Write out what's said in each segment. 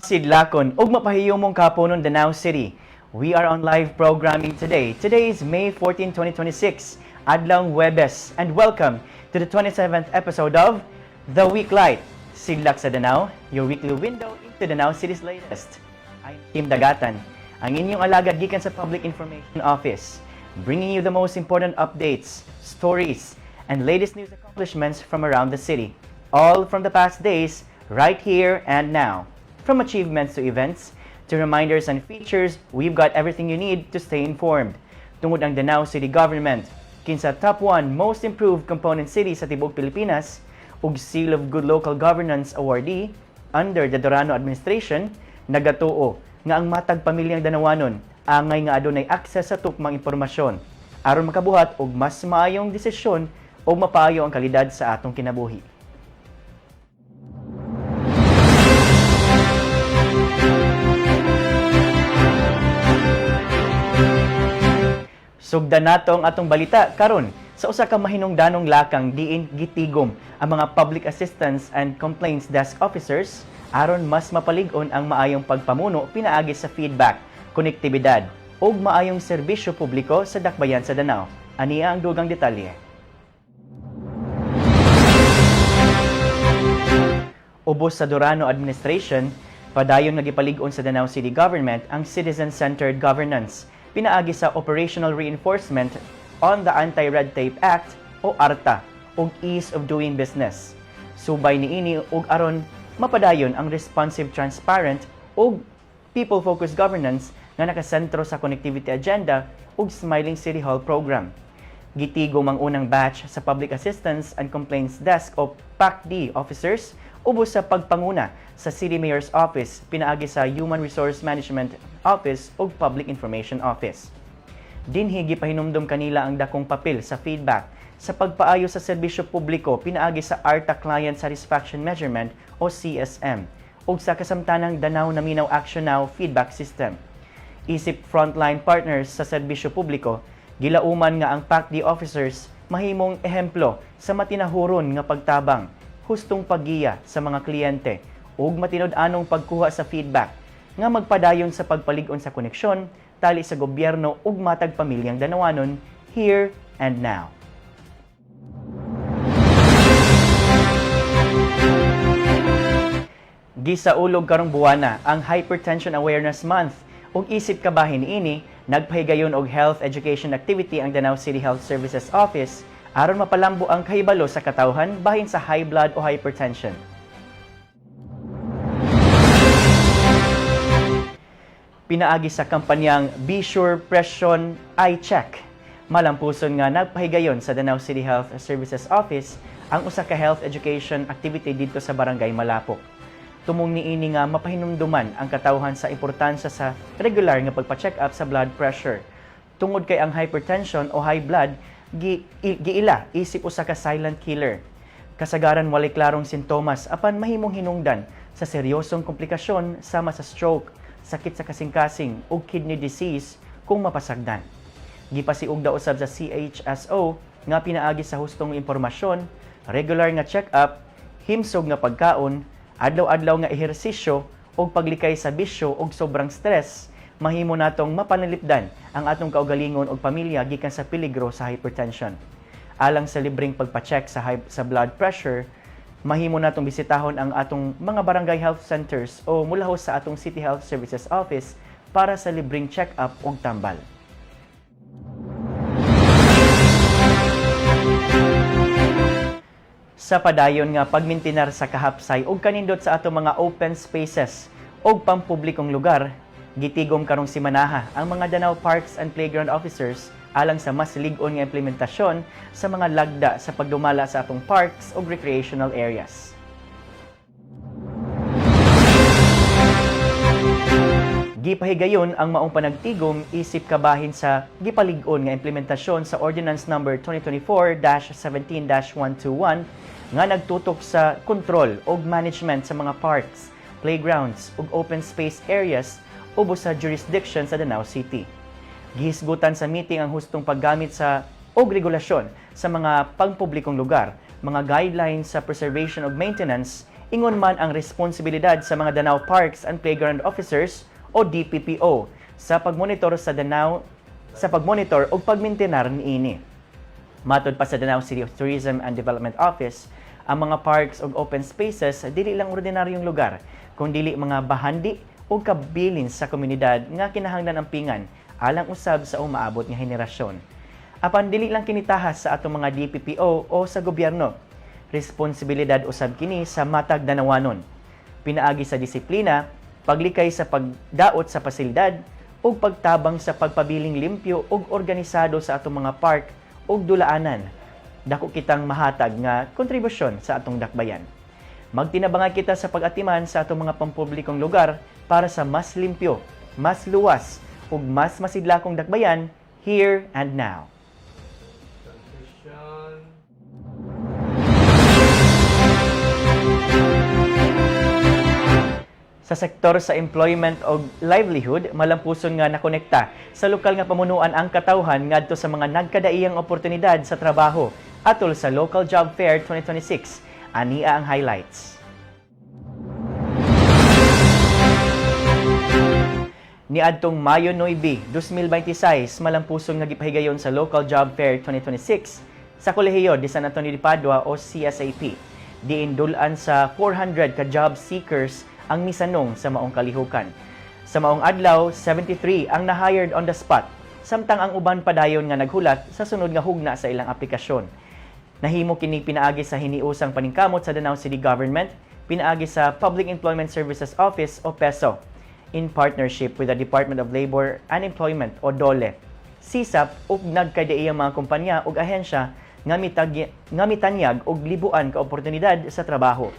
Sidlakon ug mapahiyomong kapunon Danao City. We are on live programming today. Today is May 14, 2026, Adlaw Huwebes, and welcome to the 27th episode of The Weeklight. Sidlak sa Danao, your weekly window into Danao City's latest. I'm Kim Dagatan, ang inyong alagad gikan sa Public Information Office, bringing you the most important updates, stories, and latest news accomplishments from around the city. All from the past days, right here and now. From achievements to events, to reminders and features, we've got everything you need to stay informed. Tungod ang Danao City Government, kinsa top 1 most improved component city sa tibuok Pilipinas, ug Seal of Good Local Governance awardee under the Dorano administration, nagatuo nga ang matag pamilyang Danawanon angay nga adunay access sa tukmang impormasyon aron makabuhat og mas maayong desisyon o mapaayo ang kalidad sa atong kinabuhi. Sugdan nato ang atong balita karon sa usa ka mahinungdanong lakang diin gitigom ang mga public assistance and complaints desk officers aron mas mapalig-on ang maayong pagpamuno pinaagi sa feedback, konektibidad ug maayong serbisyo publiko sa dakbayan sa Danao. Aniya ang dugang detalye. Ubos sa Dorano administration, padayon nga gipalig-on sa Danao City Government ang citizen-centered governance pinaagi sa Operational Reinforcement on the Anti-Red Tape Act o ARTA ug Ease of Doing Business. Subay niini ug aron mapadayon ang responsive, transparent ug people-focused governance nga nakasentro sa connectivity agenda ug Smiling City Hall program. Gitigom ang unang batch sa Public Assistance and Complaints Desk o PACD officers ubos sa pagpanguna sa City Mayor's Office pinaagi sa Human Resource Management Office o Public Information Office. Dinhi gipahinumdum kanila ang dakong papel sa feedback sa pagpaayo sa serbisyo publiko pinaagi sa ARTA Client Satisfaction Measurement o CSM ug sa kasamtanang Danao Naminaw Action Now feedback system. Isip frontline partners sa serbisyo publiko, gilauman nga ang PACD officers mahimong ehemplo sa matinahuron nga pagtabang, hustong paggiya sa mga kliyente ug matinud-anong pagkuha sa feedback nga magpadayon sa pagpalig-on sa koneksyon tali sa gobyerno ug matag pamilyang Danawanon here and now. Gisaulog karong buwana ang Hypertension Awareness Month ug isip kabahin ini nagpahigayon og health education activity ang Danao City Health Services Office aron mapalambo ang kahibalo sa katawhan bahin sa high blood o hypertension. Pinaagi sa kampanyang Be Sure Presyon I Check, malampuson nga nagpahigayon sa Danao City Health Services Office ang usa ka health education activity dito sa Barangay Malapok. Tumong niini nga mapahinumduman ang katawhan sa importansya sa regular nga pagpa-check up sa blood pressure. Tungod kay ang hypertension o high blood giila isip usa ka silent killer. Kasagaran walay klarong sintomas apan mahimong hinungdan sa seryosong komplikasyon sama sa stroke, sakit sa kasing-kasing ug kidney disease kung mapasagdan. Gipasiugda usab sa CHSO nga pinaagi sa hustong impormasyon, regular nga check-up, himsog nga pagkaon, adlaw-adlaw nga ehersisyo ug paglikay sa bisyo ug sobrang stress, mahimo natong mapanalipdan ang atong kaugalingon ug pamilya gikan sa peligro sa hypertension. Alang sa libreng pagpa-check sa blood pressure, mahimo natong bisitahon ang atong mga barangay health centers o mulahos sa atong City Health Services Office para sa libreng check-up ug tambal. Sa padayon nga pagmintinar sa kahapsay ug kanindot sa atong mga open spaces ug pampublikong lugar, gitigom karong simanaha ang mga Danao Parks and Playground Officers alang sa mas lig-on nga implementasyon sa mga lagda sa pagdumala sa atong parks ug recreational areas. Gipahigayon ang maong panagtigom isip kabahin sa gipalig-on nga implementasyon sa Ordinance Number 2024-17-121 nga nagtutok sa kontrol ug management sa mga parks, playgrounds ug open space areas ubos sa jurisdiction sa Danao City. Gihisgutan sa meeting ang hustong paggamit sa og regulasyon sa mga pangpublikong lugar, mga guidelines sa preservation ug maintenance, ingon man ang responsibilidad sa mga Danao Parks and Playground Officers o DPPO sa pagmonitor o pagmintenar niini. Matod pa sa Danao City of Tourism and Development Office, ang mga parks o open spaces dili lang ordinaryong lugar, kundi mga bahandi o kabilin sa komunidad nga kinahanglan ang pingan alang usab sa umaabot nga henerasyon. Apan dili lang kinitahas sa atong mga DPPO o sa gobyerno. Responsibilidad usab kini sa matag Danawanon. Pinaagi sa disiplina, paglikay sa pagdaot sa pasilidad, ug pagtabang sa pagpabiling limpyo ug organisado sa atong mga park ug dulaanan. Dako kitang mahatag nga kontribusyon sa atong dakbayan. Magtinabangay kita sa pag-atiman sa atong mga pampublikong lugar para sa mas limpyo, mas luwas ug mas masidlakong dakbayan here and now. Sa sektor sa employment o livelihood, malampuson nga nakonekta sa lokal nga pamunuan ang katawhan ngadto sa mga nagkadaiyang oportunidad sa trabaho atol sa Local Job Fair 2026. Ania ang highlights. Niadtong Mayo 9, 2026, malampuson nga gipahigayon sa Local Job Fair 2026 sa Kolehiyo de San Antonio de Padua o CSAP. Diin dulan sa 400 ka job seekers ang misanong sa maong kalihukan. Sa maong adlaw, 73 ang na-hired on the spot, samtang ang uban padayon nga naghulat sa sunod nga hugna sa ilang aplikasyon. Nahimo kini pinaagi sa hiniusang paningkamot sa Danao City Government, pinaagi sa Public Employment Services Office o PESO, in partnership with the Department of Labor and Employment o DOLE. SISAP ug nagkadaiyang mga kumpanya ug ahensya nga mitanyag og libuan ka oportunidad sa trabaho.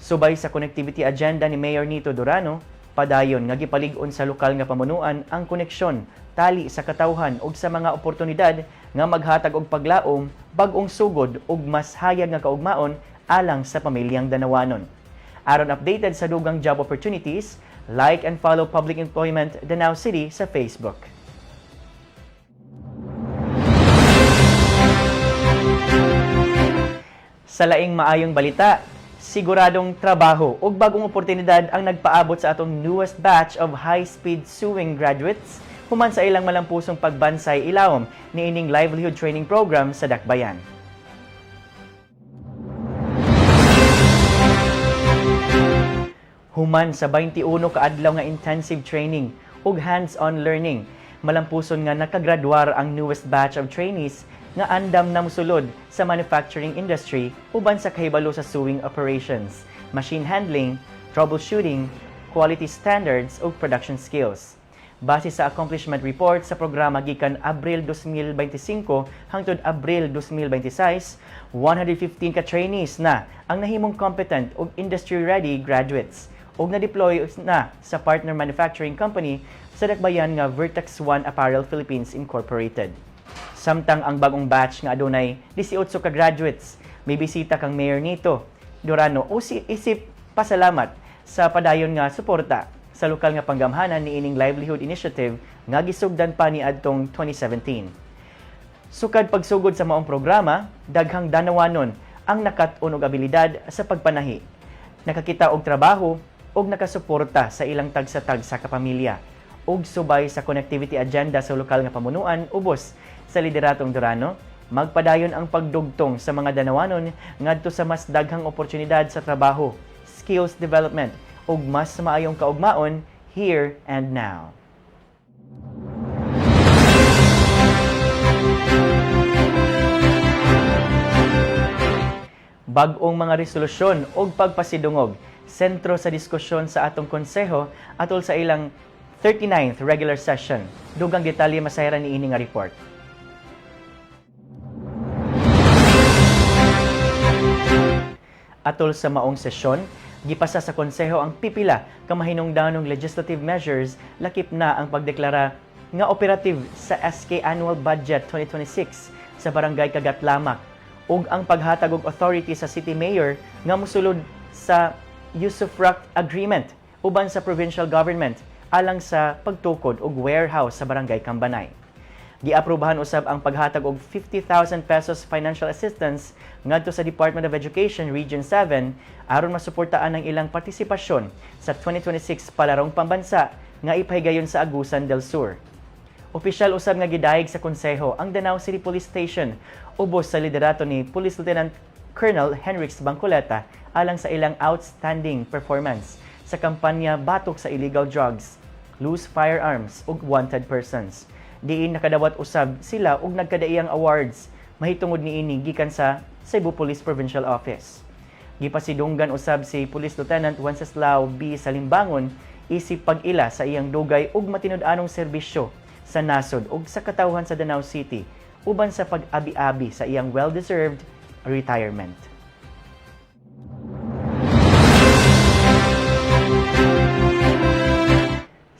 Subay sa connectivity agenda ni Mayor Nito Durano, padayon nga gipalig-on sa lokal nga pamunuan ang koneksyon, tali sa katawhan ug sa mga oportunidad nga maghatag og paglaom, bag-ong sugod ug mas hayag nga kaugmaon alang sa pamilyang Danawanon. Aron updated sa dugang job opportunities, like and follow Public Employment Danao City sa Facebook. Sa laing maayong balita, siguradong trabaho ug bagong oportunidad ang nagpaabot sa atong newest batch of high-speed sewing graduates human sa ilang malampusong pagbansay ilawom niining livelihood training program sa Dakbayan. Human sa 21 ka adlaw nga intensive training ug hands-on learning, malampuson nga nakagradwar ang newest batch of trainees nga andam na mosulod sa manufacturing industry uban sa kahibalo sa sewing operations, machine handling, troubleshooting, quality standards ug production skills. Base sa accomplishment report sa programa gikan Abril 2025 hangtod Abril 2026, 115 ka trainees na ang nahimong competent ug industry-ready graduates ug na-deploy na sa partner manufacturing company sa Dakbayan nga Vertex One Apparel Philippines Incorporated. Samtang ang bagong batch nga adunay 18 ka graduates, may bisita kang Mayor Nito Durano o isip pasalamat sa padayon nga suporta sa lokal nga panggamhanan niining livelihood initiative nga gisugdan pa ni adtong 2017. Sukad pagsugod sa maong programa, daghang Danawanon ang nakat-on og abilidad sa pagpanahi, nakakita og trabaho ug nakasuporta sa ilang tagsa-tag sa kapamilya ug subay sa connectivity agenda sa lokal nga pamunuan ubos sa lideratong Durano, magpadayon ang pagdugtong sa mga Danawanon ngadto sa mas daghang oportunidad sa trabaho, skills development ug mas maayong kaugmaon here and now. Bag-ong mga resolusyon ug pagpasidungog, sentro sa diskusyon sa atong konseho atol sa ilang 39th regular session. Dugang detalye masayran niini nga report. Atol sa maong sesyon, gipasa sa konseho ang pipila ka mahinungdanong legislative measures lakip na ang pagdeklara nga operative sa SK Annual Budget 2026 sa Barangay Kagatlamak ug ang paghatag og authority sa City Mayor nga mosulod sa usufruct agreement uban sa provincial government alang sa pagtukod og warehouse sa Barangay Cambanay. Giaprubahan usab ang paghatag og 50,000 pesos financial assistance ngadto sa Department of Education Region 7 aron masuportaan ang ilang partisipasyon sa 2026 Palarong Pambansa nga ipahigayon sa Agusan del Sur. Opisyal usab nga gidayeg sa konseho ang Danao City Police Station ubos sa liderato ni Police Lieutenant Colonel Henrix Bangcoleta alang sa ilang outstanding performance sa kampanya Batok sa Illegal Drugs, Loose Firearms ug Wanted Persons. Diin nakadawat usab sila og nagkadaiyang awards mahitungod niini gikan sa Cebu Police Provincial Office. Gipasidunggan usab si Police Lieutenant Wenceslao B. Salimbangon isip pag-ila sa iyang dugay ug matinud-anong serbisyo sa nasod ug sa katawhan sa Danao City uban sa pag-abi-abi sa iyang well-deserved retirement.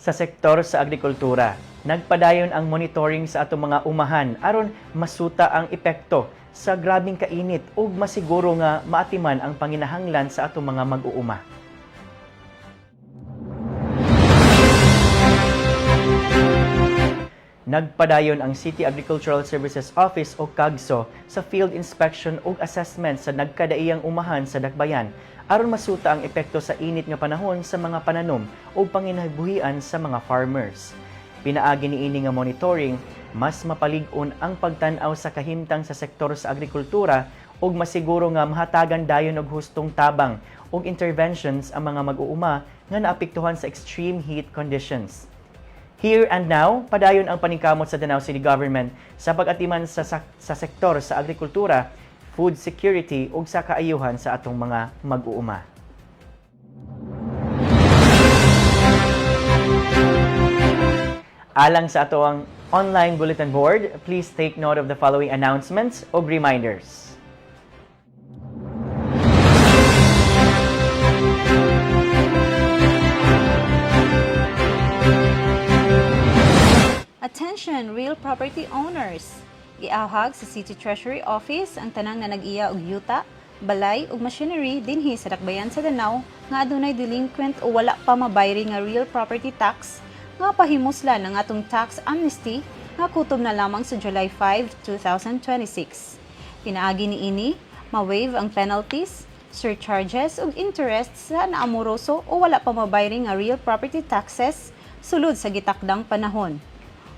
Sa sektor sa agrikultura, nagpadayon ang monitoring sa atong mga umahan aron masuta ang epekto sa grabing kainit ug masiguro nga maatiman ang panginahanglan sa atong mga mag-uuma. Nagpadayon ang City Agricultural Services Office o CAGSO sa field inspection ug assessment sa nagkadaiyang umahan sa Dakbayan aron masuta ang epekto sa init nga panahon sa mga pananom ug panginabuhian sa mga farmers. Pinaagi niini nga monitoring, mas mapalig-on ang pagtan-aw sa kahimtang sa sektor sa agrikultura ug masiguro nga mahatagan dayon og hustong tabang ug interventions ang mga mag-uuma nga naapektuhan sa extreme heat conditions. Here and now, padayon ang paningkamot sa Danao City Government sa pag-atiman sa sektor sa agrikultura, food security ug sa kaayuhan sa atong mga mag-uuma. Alang sa atong online bulletin board, please take note of the following announcements ug reminders. Attention, real property owners! Giahag sa City Treasury Office ang tanang na nag-iya og yuta, balay ug machinery dinhi sa Dakbayan sa Danao nga adunay delinquent o wala pa mabayri nga real property tax nga pahimuslan ang atong tax amnesty nga kutob na lamang sa July 5, 2026. Pinaagi niini, ma-waive ang penalties, surcharges ug interest sa naamoroso o wala pa mabayri nga real property taxes sulod sa gitakdang panahon.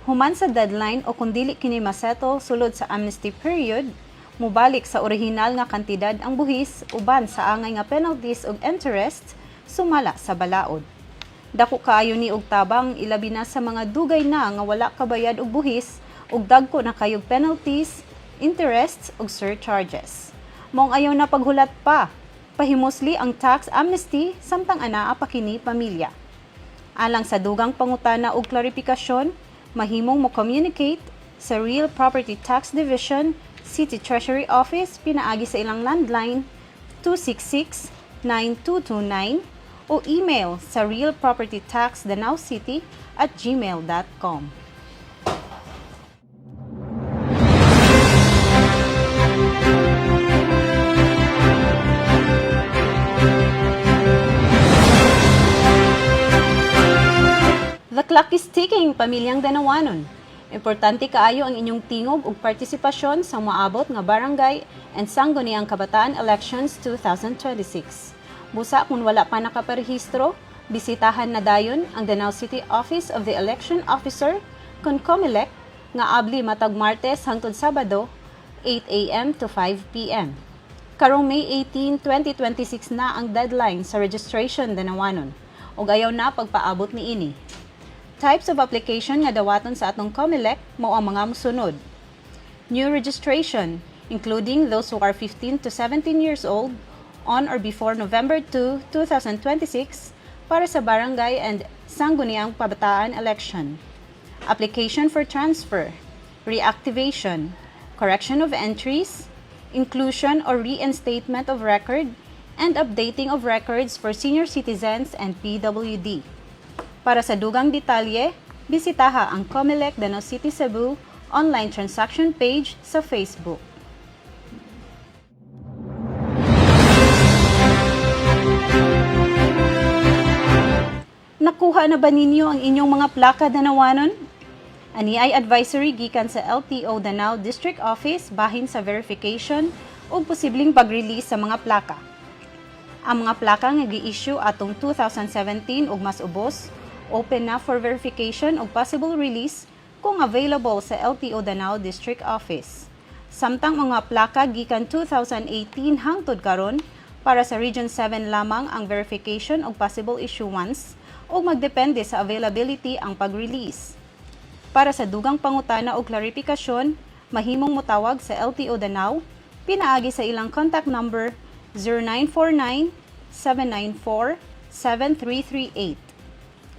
Human sa deadline o kung dili kini masettle sulod sa amnesty period, mubalik sa orihinal nga kantidad ang buhis uban sa angay nga penalties ug interest sumala sa balaod. Dako kaayo ni og tabang ilabi na sa mga dugay na nga wala kabayad og buhis ug dagko na kayog penalties, interest ug surcharges. Mong ayaw na paghulat pa, pahimusli ang tax amnesty samtang anaa pa kini pamilya. Alang sa dugang pangutana ug klarifikasyon, mahimong mo communicate sa Real Property Tax Division, City Treasury Office, pinaagi sa ilang landline 266-9229 o email sa realpropertytaxdanaocity@gmail.com. The clock is ticking, pamilyang Danawanon. Importante kaayo ang inyong tingog ug partisipasyon sa maabot nga barangay and sangguniang kabataan elections 2026. Busa kung wala pa nakaparehistro, bisitahan na dayon ang Danao City Office of the Election Officer kon COMELEC nga abli matag Martes hangtod Sabado 8 a.m. to 5 p.m. Karong May 18, 2026 na ang deadline sa registration Danawanon ug ayaw na pagpaabot niini. Types of application nga dawaton sa atong COMELEC mao ang mga mosunod. New registration, including those who are 15 to 17 years old on or before November 2, 2026 para sa barangay and sangguniang kabataan election. Application for transfer, reactivation, correction of entries, inclusion or reinstatement of record, and updating of records for senior citizens and PWD. Para sa dugang detalye, bisitaha ang COMELEC Danao City Cebu online transaction page sa Facebook. Nakuha na ba ninyo ang inyong mga plaka Danawanon? Ani ay advisory gikan sa LTO Danao District Office bahin sa verification ug posibleng pag-release sa mga plaka. Ang mga plaka nga gi-issue atong 2017 ug mas ubos, open na for verification ug possible release kung available sa LTO Danao District Office. Samtang mga plaka gikan 2018 hangtod karon, para sa Region 7 lamang ang verification ug possible issuance ug magdepende sa availability ang pag-release. Para sa dugang pangutana o klarifikasyon, mahimong motawag sa LTO Danao, pinaagi sa ilang contact number 0949-794-7338.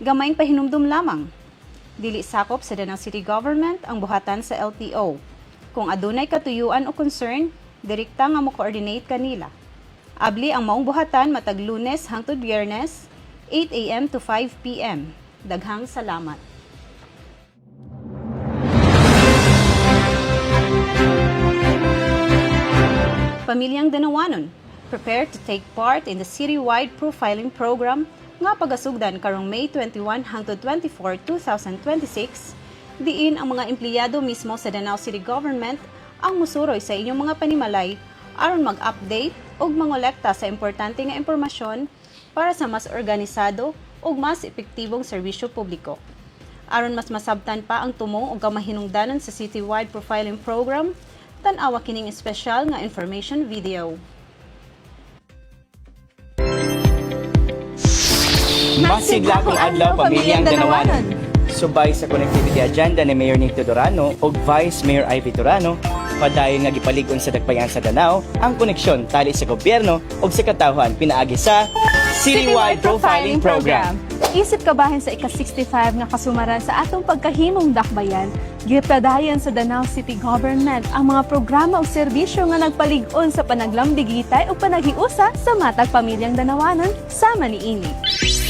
Gamayng pahinumdum lamang. Dili sakop sa Danao City Government ang buhatan sa LTO. Kung adunay katuyuan o concern, direkta nga mo-coordinate kanila. Abli ang maong buhatan matag Lunes hangtod Biyernes, 8 a.m. to 5 p.m. Daghang salamat. Pamilyang Danawanon, prepare to take part in the citywide profiling program nga pagasugdan karong May 21 hangtod 24, 2026, diin ang mga empleyado mismo sa Danao City Government ang musuroy sa inyong mga panimalay aron mag-update ug mangolekta sa importante nga impormasyon para sa mas organisado ug mas epektibong serbisyo publiko. Aron mas masabtan pa ang tumong ug kamahinungdanon sa citywide profiling program, tan-awa kining espesyal nga information video. Masigla kong adlaw pamilyang Danawanon. Subay sa connectivity agenda ni Mayor Nick Tudorano ug Vice Mayor Ivy Turano, padayon nga gipalig-on sa Dakbayan sa Danao ang koneksyon tali sa gobyerno ug sa katawhan pinaagi sa Citywide Profiling Program. Isip kabahin sa ika-65 nga kasumaran sa atong pagkahimong dakbayan, gipadayon sa Danao City Government ang mga programa o serbisyo nga nagpalig-on sa panaglambigitay o panaghiusa sa matag pamilyang Danawanon sama niini.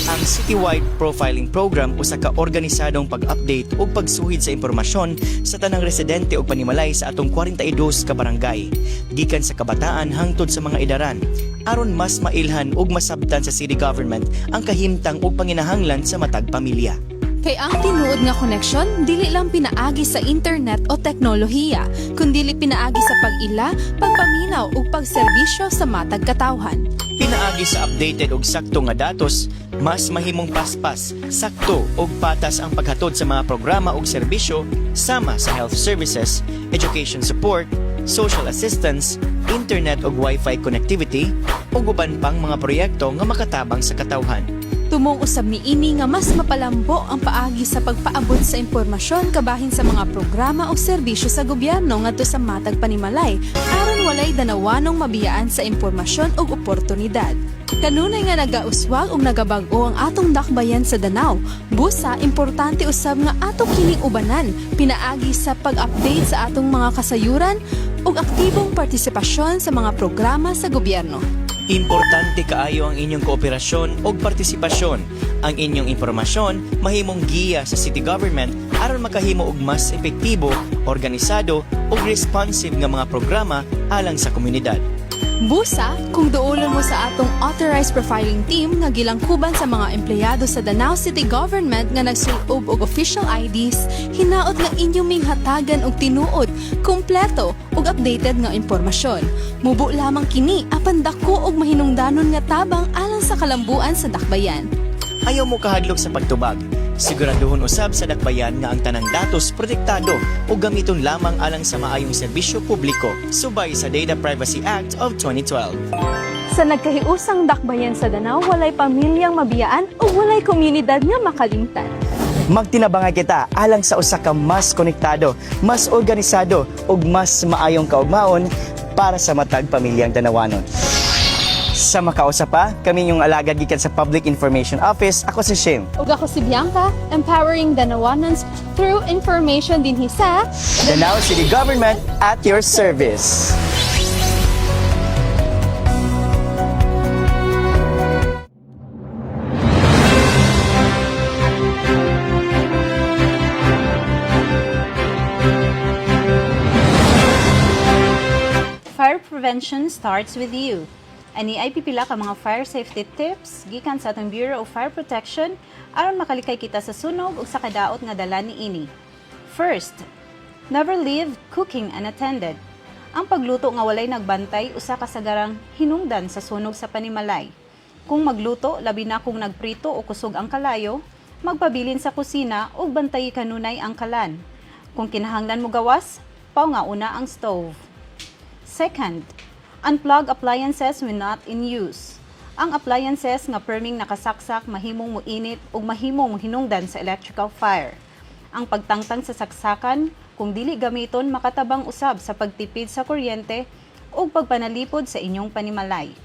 Ang Citywide Profiling Program usa ka organisadong pag-update ug pagsuhid sa impormasyon sa tanang residente ug panimalay sa atong 42 ka barangay, gikan sa kabataan hangtod sa mga edaran, aron mas mailhan ug masabtan sa city government ang kahimtang ug panginahanglan sa matag pamilya. Kay ang tinuod nga koneksyon, dili lang pinaagi sa internet o teknolohiya, kundi pinaagi sa pag-ila, pagpaminaw ug pagserbisyo sa matag katawhan. Pinaagi sa updated ug sakto nga datos, mas mahimong paspas, sakto ug patas ang paghatod sa mga programa ug serbisyo sama sa health services, education support, social assistance, internet ug wifi connectivity ug uban pang mga proyekto nga makatabang sa katawhan. Tumong usab niini nga mas mapalambo ang paagi sa pagpaabot sa impormasyon kabahin sa mga programa o serbisyo sa gobyerno ngadto sa matag panimalay aron walay Danawanong mabiyaan sa impormasyon ug oportunidad. Kanunay nga nagauswag ug nagabag-o ang atong dakbayan sa Danao. Busa, importante usab nga atong kining ubanan pinaagi sa pag-update sa atong mga kasayuran ug aktibong partisipasyon sa mga programa sa gobyerno. Importante kaayo ang inyong kooperasyon ug partisipasyon. Ang inyong impormasyon mahimong giya sa city government aron makahimo og mas epektibo, organisado ug responsive nga mga programa alang sa komunidad. Busa, kung duolon mo sa atong authorized profiling team nga gilangkuban sa mga empleyado sa Danao City Government nga nagsulob og official IDs, hinaot nga inyong minghatagan og tinuod, kumpleto ug updated nga impormasyon. Mubo lamang kini apan dako og mahinungdanon nga tabang alang sa kalambuan sa dakbayan. Ayaw mo kahadlok sa pagtubag. Siguraduhon usab sa dakbayan nga ang tanang datos protektado o gamiton lamang alang sa maayong serbisyo publiko subay sa Data Privacy Act of 2012. Sa nagkahiusang dakbayan sa Danao, walay pamilyang mabiyaan o walay komunidad nga makalimtan. Magtinabangay kita alang sa usa ka mas konektado, mas organisado ug mas maayong kaugmaon para sa matag pamilyang Danawanon. Sa makausap pa, kami yung alagad gikan sa Public Information Office. Ako si Shim. Ug ako si Bianca, empowering Danawanons through information dinhi sa Danao City Government at your service. Fire prevention starts with you. Ani ay pipila ka mga fire safety tips gikan sa atong Bureau of Fire Protection aron makalikay kita sa sunog ug sa kadaot nga dala niini. First, never leave cooking unattended. Ang pagluto nga walay nagbantay usa ka sagarang hinungdan sa sunog sa panimalay. Kung magluto, labi na kung nagprito o kusog ang kalayo, magpabilin sa kusina ug bantayi kanunay ang kalan. Kung kinahanglan mo gawas, paw nga una ang stove. Second, unplug appliances when not in use. Ang appliances nga perming nakasaksak mahimong muinit ug mahimong hinungdan sa electrical fire. Ang pagtangtang sa saksakan, kung dili gamiton makatabang usab sa pagtipid sa kuryente ug pagpanalipod sa inyong panimalay.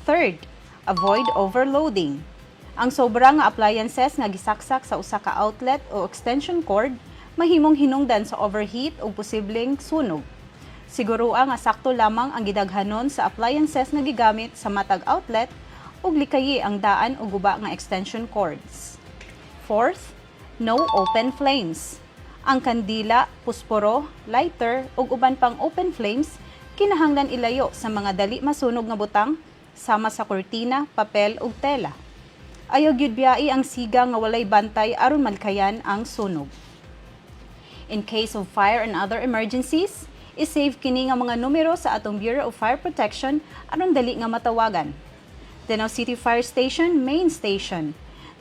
Third, avoid overloading. Ang sobra nga appliances nga gisaksak sa usa ka outlet o extension cord mahimong hinungdan sa overheat o posibleng sunog. Siguroa nga sakto lamang ang gidaghanon sa appliances nga gigamit sa matag outlet ug likayi ang daan o guba nga extension cords. Fourth, no open flames. Ang kandila, pusporo, lighter ug uban pang open flames kinahanglan ilayo sa mga dali masunog nga butang sama sa kurtina, papel ug tela. Ayaw gyud biyai ang siga nga walay bantay aron malkayan ang sunog. In case of fire and other emergencies, isave kini nga mga numero sa atong Bureau of Fire Protection aron dali nga matawagan. Danao City Fire Station Main Station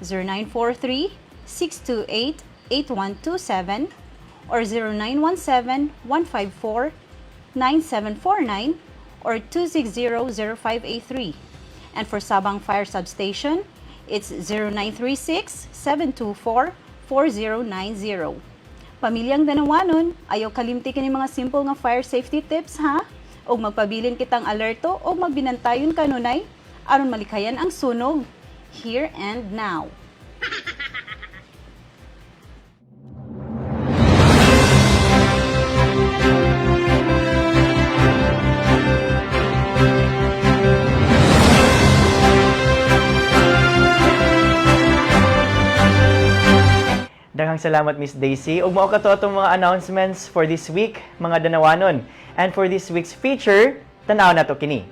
0943-628-8127 or 0917-154-9749 or 260-0583. And for Sabang Fire Substation, it's 0936-724-4090. Pamilyang Danawanon, ayaw kalimti kini mga simple nga fire safety tips ha? O magpabilin kitang alerto o magbinantayon kanunay aron malikayan ang sunog here and now. Daghang salamat, Miss Daisy. Ug mao kato atong mga announcements for this week, mga Danawanon. And for this week's feature, tanaw nato kini.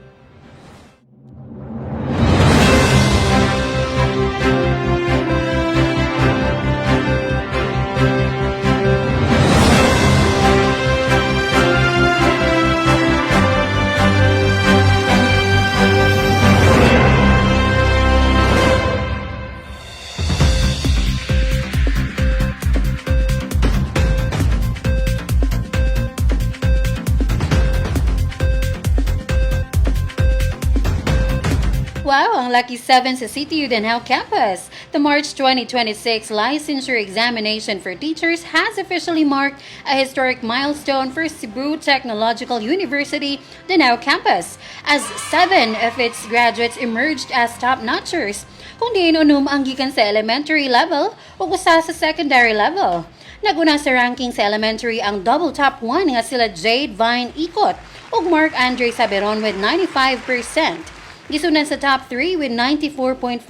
Wow, ang Lucky 7 sa CTU Danao campus. The March 2026 licensure examination for teachers has officially marked a historic milestone for Cebu Technological University Danao campus, as 7 of its graduates emerged as top-notchers, kung diin unum ang gikan sa elementary level o usa sa secondary level. Naguna sa ranking sa elementary ang double top 1 nga sila Jade Vine Ikot ug Mark Andre Saberon with 95%. Gisundan sa top 3 with 94.4%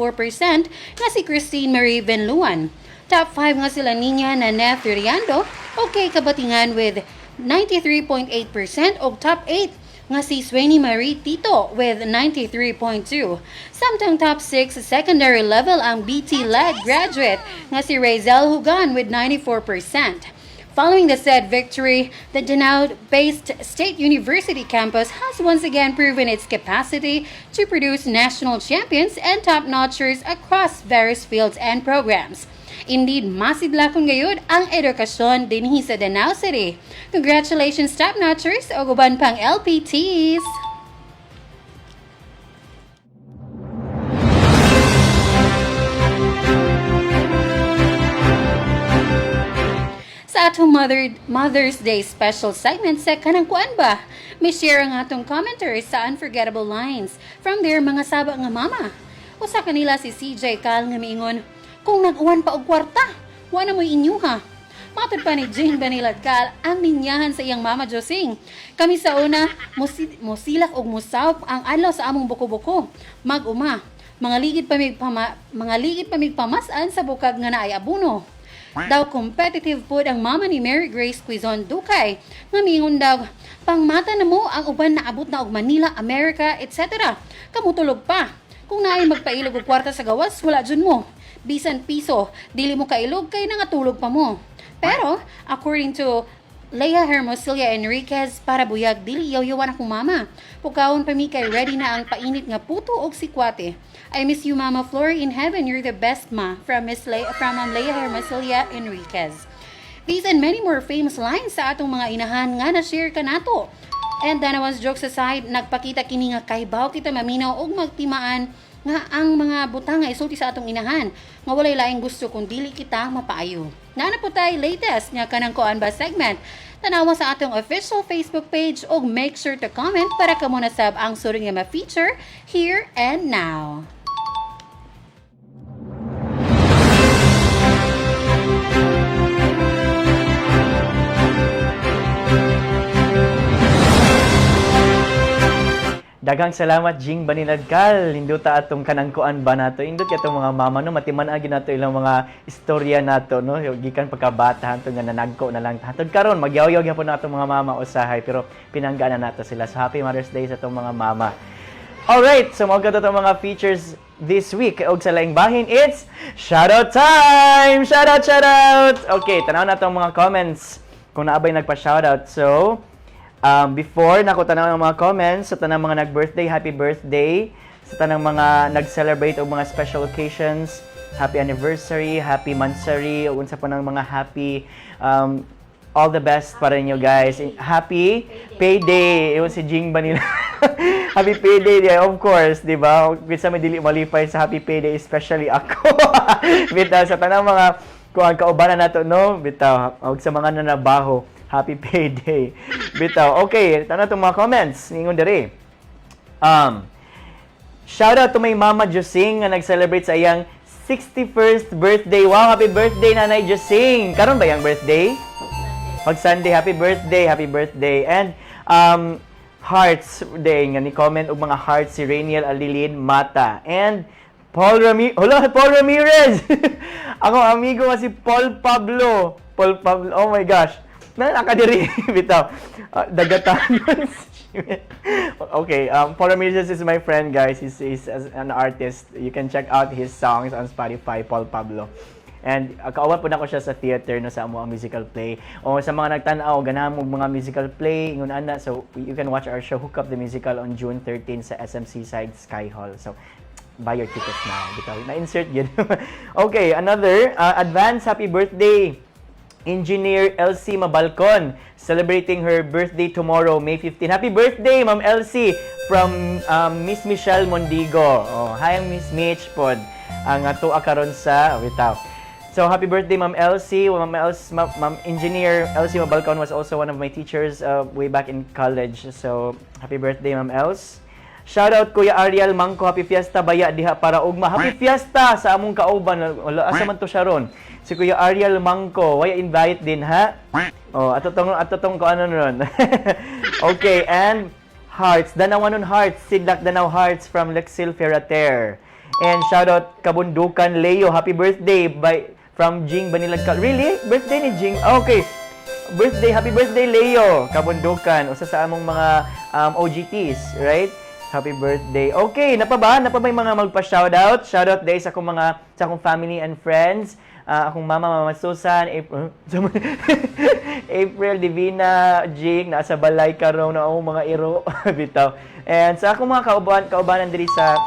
nga si Christine Marie Benluan. Top 5 nga sila Nina Nanef Feriando o Kay Kabatingan with 93.8% o top 8 nga si Sweni Marie Tito with 93.2%. Samtang top 6 sa secondary level ang BT-led graduate nga si Razel Hugan with 94%. Following the said victory, the Danao-based State University campus has once again proven its capacity to produce national champions and top-notchers across various fields and programs. Indeed, masidlakon gayud ang edukasyon dinhi sa Danao City. Congratulations, top-notchers o guban pang LPTs! Sa atong Mother's Day special segment sa kanang kuan ba? May share ang atong commenters sa unforgettable lines from their mga saba nga mama. Usa kanila si CJ Cal nga miingon, kung nag-uwan pa og kwarta, wala mo inyuha. Matod pa ni Jane Banilad Cal ang ninyahan sa iyang mama Josing. Kami sa una, mosilak og musawp ang adlaw sa among buko-buko. Mag-uma, mga ligid pa mig pamasan sa bukag nga naay abuno. Daw competitive pod ang mama ni Mary Grace Quizon Dukay. Nga mingon daw, pangmata na mo ang uban na abot na og Manila, America, etc. Kamutulog pa. Kung naay magpailog og kwarta sa gawas, wala dyan mo. Bisan piso, dili mo kailog kay nangatulog pa mo. Pero, according to Leia Hermosillo Enriquez, para buyag dili yaw-yawan akong mama. Pukawon pa mi kay ready na ang painit nga puto og sikwate. I miss you, Mama Flor, in heaven. You're the best, ma. From Leia Hermosillo Enriquez. These and many more famous lines sa atong mga inahan nga na-share ka nato. And Danawas jokes aside, nagpakita kini nga kaybaw kita maminaw og magtimaan nga ang mga butang nga isulti sa atong inahan nga walay laing gusto kung dili kita mapaayo. Nana po tayo latest nga kanang Koan Ba segment. Tanawa sa atong official Facebook page og make sure to comment para kamo na sab ang suri nga ma-feature here and now. Daghang salamat Jing Baninadkal. Induta atong kanangkuan ba nato. Indot katong mga mama no matiman agi nato ilang mga istorya nato no. Gikan pagkabata hantud nga nanagko na lang. Hantud karon magyaw-yaw gyapon nato mga mama usahay pero pinangganan nato sila. So happy Mother's Day sa atong mga mama. Alright, so mga katong mga features this week og sa laing bahin it's shoutout time. Shoutout. Okay, tanaw na tong mga comments kung naabay nagpa-shoutout. So before nako tanaw ang mga comments sa tanang mga nag-birthday, happy birthday. Sa tanang mga nag-celebrate og mga special occasions, happy anniversary, happy mansary, ug unsa pa nang mga happy all the best para inyo guys. Happy payday. Iyon si Jing ba nila? Happy payday, yeah, of course, di ba? Bisa may dili malipay sa happy payday, especially ako. Bitaw sa tanang mga kuan kaubanan nato no, bitaw og sa mga nanabaho. Happy payday. Bitaw. Okay, tanong itong mga comments. Ningon diri. Shout out to my mama Josing nga nag-celebrate sa iyang 61st birthday. Wow, happy birthday Nanay Josing. Karon ba yang birthday? Pag Sunday, happy birthday, happy birthday. And hearts day nga ni comment og mga hearts si Rainiel Alilin Mata. And Paul Ramirez. Ako amigo nga si Paul Pablo. Oh my gosh. Nakadiri, bitaw. Dagatanon. Okay, Paul Ramirez is my friend, guys. He's an artist. You can check out his songs on Spotify, Paul Pablo. And kauban po na ko siya sa theater no sa amo ang musical play. O sa mga nagtan-aw ganahan mo mga musical play ingon ana, so you can watch our show Hook Up the Musical on June 13 sa SMC Side Sky Hall. So buy your tickets now. Bitaw na-insert yun. Okay, another advance happy birthday Engineer Elsie Mabalcon, celebrating her birthday tomorrow, May 15. Happy birthday, Ma'am Elsie, from Miss Michelle Mondigo. Oh, hi, Miss Mitch pod. Ang atuwa karon sa bitaw. So, happy birthday, Ma'am Elsie. Ma'am Engineer Elsie Mabalcon was also one of my teachers way back in college. So, happy birthday, Ma'am Els. Shout out Kuya Ariel Mangko, happy fiesta baya diha para ugma. Happy fiesta sa among kauban. Wala asa man to Sharon. Si Kuya Ariel Mangko, why invite din ha? Oh, atotong ko ano nun. Okay, and hearts, Danawanon Hearts, Sidlak Danaw Hearts from Lexil Ferrater. And shout out Kabundukan Leo, happy birthday from Jing Banilagkal. Really? Birthday ni Jing? Okay. Happy birthday Leo, Kabundukan. Usa sa among mga OGTs, right? Happy birthday. Okay, napaba may mga magpa-shoutout. Shoutout day sa akong family and friends. Akong mama Susan, April Divina, Jing, nasa balay karon na mga iro bitaw. And sa akong mga kaubanan diri sa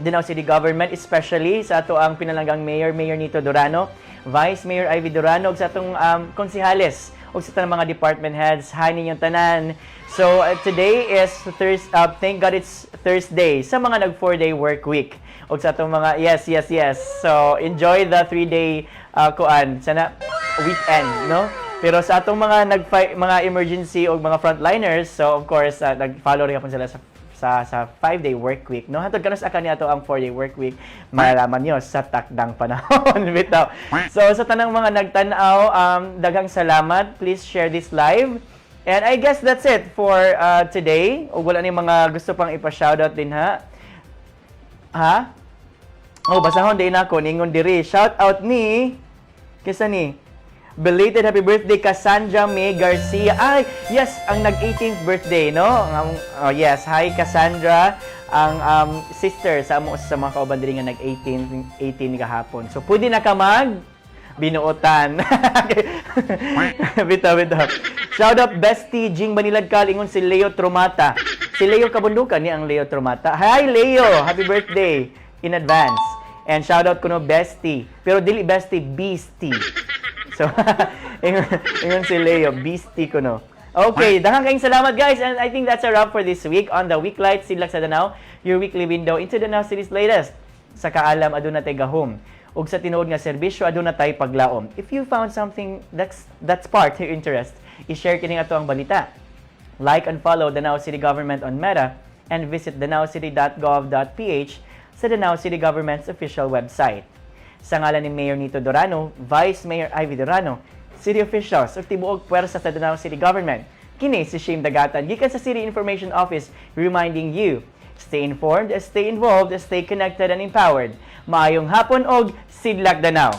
Danao City Government, especially sa ato ang pinalanggang Mayor Nito Durano, Vice Mayor Ivy Durano, ug sa atong konsehales ug sa tanang mga department heads. Hi ninyong tanan. So today is thank God it's Thursday sa mga nag 4-day work week. Og sa atong mga yes. So enjoy the 3-day sana weekend, no? Pero sa atong mga mga emergency o mga frontliners, so of course nag-follow rin po sila sa 5-day work week, no? Hatod karon sa kani ato ang 4-day work week, malalaman niyo sa takdang panahon bitaw. So sa tanang mga nagtan-aw, daghang salamat. Please share this live. And I guess that's it for today. O wala ni mga gusto pang ipa-shoutout din ha? Ha? Oh, basahon din ako ningon diri. Shout out ni kisa ni belated happy birthday Cassandra May Garcia. Ay, yes, ang nag-18th birthday, no? Yes, hi Cassandra, ang sister sa mga kauban diri nga nag-18 kahapon. So pwede na ka binuotan. Bitaw. Shout out bestie Jing Banilagkal ingon si Leo Tromata. Si Leo Kabundukan ni ang Leo Tromata. Hi Leo, happy birthday in advance. And shout out kuno bestie, pero dili bestie, beastie. So ingon si Leo, beastie kuno. Okay, daghang kayong salamat guys, and I think that's a wrap for this week on the Week Light Sidlak sa Danao, your weekly window into Danao City's latest. Sa kaalam aduna tay gahom, ug sa tinuod nga serbisyo aduna tay paglaom. If you found something that sparked your interest, i-share kini ato ang balita. Like and follow Danao City Government on Meta and visit danaocity.gov.ph sa Danao City Government's official website. Sa ngalan ni Mayor Nito Dorano, Vice Mayor Ivy Dorano, City officials ug tibuok puwersa sa Danao City Government, kini si Shane Dagatan gikan sa City Information Office reminding you, stay informed, stay involved, stay connected and empowered. Maayong hapon og Sidlak Danao.